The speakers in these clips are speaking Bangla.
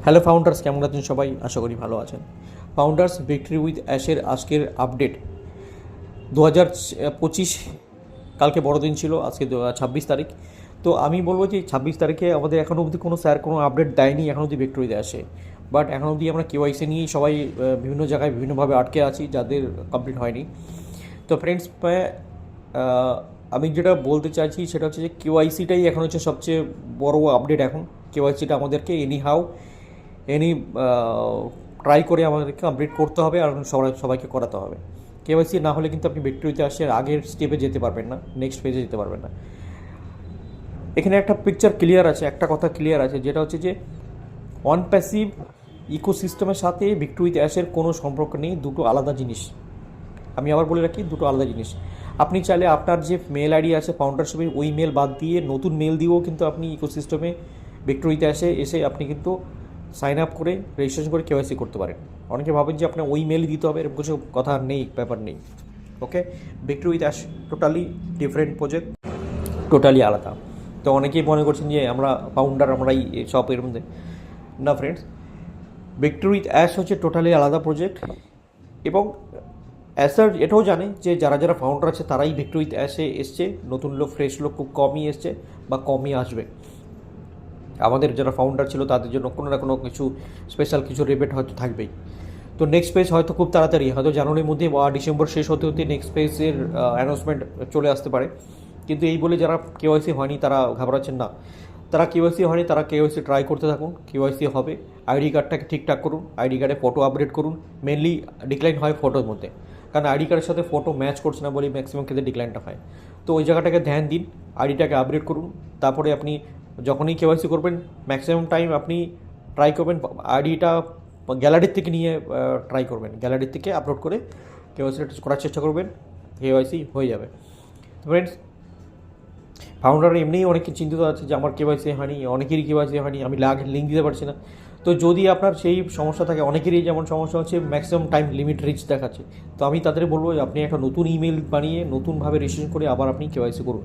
হ্যালো ফাউন্ডার্স, কেমন আছেন সবাই? আশা করি ভালো আছেন। ফাউন্ডার্স ভিক্টরি উইথ অ্যাশের আজকের আপডেট 2025। কালকে বড়দিন ছিল, আজকে 26 তারিখ। তো আমি বলবো যে 26 তারিখে আমাদের এখনও অবধি কোনো স্যার কোনো আপডেট দেয়নি এখনও অবধি ভিক্টরি উইথ অ্যাশে। বাট এখন অবধি আমরা কেওয়াইসি নিয়েই সবাই বিভিন্ন জায়গায় বিভিন্নভাবে আটকে আছি, যাদের কমপ্লিট হয়নি। তো ফ্রেন্ডস, আমি যেটা বলতে চাইছি সেটা হচ্ছে যে কেওয়াইসিটাই এখন হচ্ছে সবচেয়ে বড় আপডেট। এখন কেওয়াইসিটা আমাদেরকে এনি ট্রাই করে আমাদেরকে কমপ্লিট করতে হবে, আর সবাইকে করাতে হবে। কেওয়াইসি না হলে কিন্তু আপনি ভিক্টরিতে আসে আগের স্টেপে যেতে পারবেন না, নেক্সট ফেজে যেতে পারবেন না। এখানে একটা পিকচার ক্লিয়ার আছে, একটা কথা ক্লিয়ার আছে, যেটা হচ্ছে যে অন প্যাসিভ ইকোসিস্টেমের সাথে ভিক্টরি উইথ অ্যাশের কোনো সম্পর্ক নেই, দুটো আলাদা জিনিস। আমি আবার বলে রাখি, দুটো আলাদা জিনিস। আপনি চাইলে আপনার যে মেল আইডি আছে ফাউন্ডারশিপে, ওই মেল বাদ দিয়ে নতুন মেল দিয়েও কিন্তু আপনি ইকোসিস্টেমে ভিক্টরি উইথ অ্যাশে এসে আপনি কিন্তু সাইন আপ করে রেজিস্ট্রেশন করে কেওয়াইসি করতে পারেন। অনেকে ভাবেন যে আপনার ওই মেল দিতে হবে, এরকম কিছু কথা নেই, ব্যাপার নেই। Okay, victory with Ash totally different project, totally আলাদা। তো অনেকেই মনে করছেন যে আমরা ফাউন্ডার, আমরাই সব এর মধ্যে। না ফ্রেন্ডস, ভিক্টরি উইথ অ্যাশ হচ্ছে টোটালি আলাদা প্রজেক্ট। এবং অ্যাসার এটাও জানে যে যারা যারা ফাউন্ডার আছে তারাই ভিক্টরি উইথ অ্যাশে এসছে, নতুন লোক ফ্রেশ লোক খুব কমই এসছে বা কমই আসবে। আমাদের যারা ফাউন্ডার ছিল তাদের জন্য কোনো না কোনো কিছু স্পেশাল কিছু রিবেট হয়তো থাকবেই। তো নেক্সট পেজ হয়তো খুব তাড়াতাড়ি, হয়তো জানুয়ারির মধ্যে বা ডিসেম্বর শেষ হতে হতে নেক্সট পেজের অ্যানাউন্সমেন্ট চলে আসতে পারে। কিন্তু এই বলে যারা কেওয়াইসি হয়নি তারা ঘাবড়াচ্ছেন না। তারা কেওয়াইসি হয়নি, তারা কেওয়াইসি ট্রাই করতে থাকুন, কেওয়াইসি হবে। আইডি কার্ডটাকে ঠিকঠাক করুন, আইডি কার্ডে ফটো আপডেট করুন। মেনলি ডিক্লাইন হয় ফটোর মধ্যে, কারণ আইডি কার্ডের সাথে ফটো ম্যাচ করছে না বলে ম্যাক্সিমাম ক্ষেত্রে ডিক্লাইনটা হয়। তো ওই জায়গাটাকে ধ্যান দিন, আইডিটাকে আপডেট করুন। তারপরে আপনি যখনই কেওয়াইসি করবেন ম্যাক্সিমাম টাইম আপনি ট্রাই করবেন আইডিটা গ্যালারির থেকে নিয়ে ট্রাই করবেন, গ্যালারির থেকে আপলোড করে কেওয়াইসি করার চেষ্টা করবেন, কেওয়াইসি হয়ে যাবে। ফ্রেন্ডস, ফাউন্ডার এমনিই অনেকে চিন্তিত আছে যে আমার কেওয়াইসি হয়নি, অনেকেরই কেওয়াইসি হয়নি, আমি লিঙ্ক দিতে পারছি না। তো যদি আপনার সেই সমস্যা থাকে, অনেকেরই যেমন সমস্যা হচ্ছে ম্যাক্সিমাম টাইম লিমিট রিচ দেখাচ্ছে, তো আমি তাদের বলবো যে আপনি একটা নতুন ইমেল বানিয়ে নতুনভাবে রেজিস্ট্রেশন করে আবার আপনি কেওয়াইসি করুন।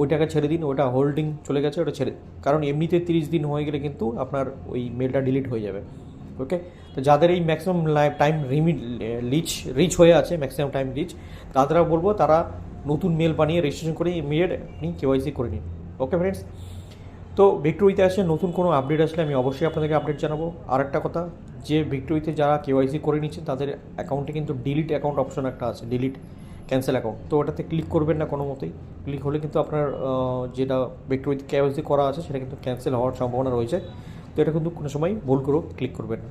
ওইটাকে ছেড়ে দিন, ওটা হোল্ডিং চলে গেছে, ওটা ছেড়ে দিন। কারণ এমনিতে 30 দিন হয়ে গেলে কিন্তু আপনার ওই মেলটা ডিলিট হয়ে যাবে। ওকে, তো যাদের এই ম্যাক্সিমাম টাইম রিচ হয়ে আছে, ম্যাক্সিমাম টাইম রিচ, তাদেরা বলবো তারা নতুন মেল বানিয়ে রেজিস্ট্রেশন করে ইমিডিয়েট আপনি কেওয়াইসি করে নিন। ওকে ফ্রেন্ডস, তো ভিক্টরিতে আসে নতুন কোনো আপডেট আসলে আমি অবশ্যই আপনাদেরকে আপডেট জানাবো। আর একটা কথা, যে ভিক্টরিতে যারা কেওয়াইসি করে নিচ্ছেন তাদের অ্যাকাউন্টে কিন্তু ডিলিট অ্যাকাউন্ট অপশন একটা আছে, ডিলিট ক্যান্সেল অ্যাকাউন্ট। তো ওটাতে ক্লিক করবেন না কোনো মতেই। ক্লিক হলে কিন্তু আপনার যেটা ভিক্টরিতে কেওয়াইসি করা আছে সেটা কিন্তু ক্যান্সেল হওয়ার সম্ভাবনা রয়েছে। তো এটা কিন্তু কোনো সময় ভুল করেও ক্লিক করবেন না।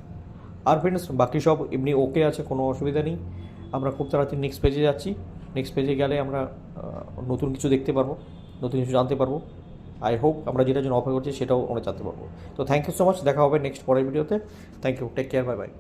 আর ফ্রেন্ডস, বাকি সব এমনি ওকে আছে, কোনো অসুবিধা নেই। আমরা খুব তাড়াতাড়ি নেক্সট পেজে যাচ্ছি। নেক্সট পেজে গেলে আমরা নতুন কিছু দেখতে পারবো, নতুন কিছু জানতে পারবো। আই হোপ আমরা যেটার জন্য অপেক্ষা করছি সেটাও আমরা জানতে পারবো। তো থ্যাংক ইউ সো মাচ, দেখা হবে নেক্সট পরের ভিডিওতে। Thank you, take care, bye by.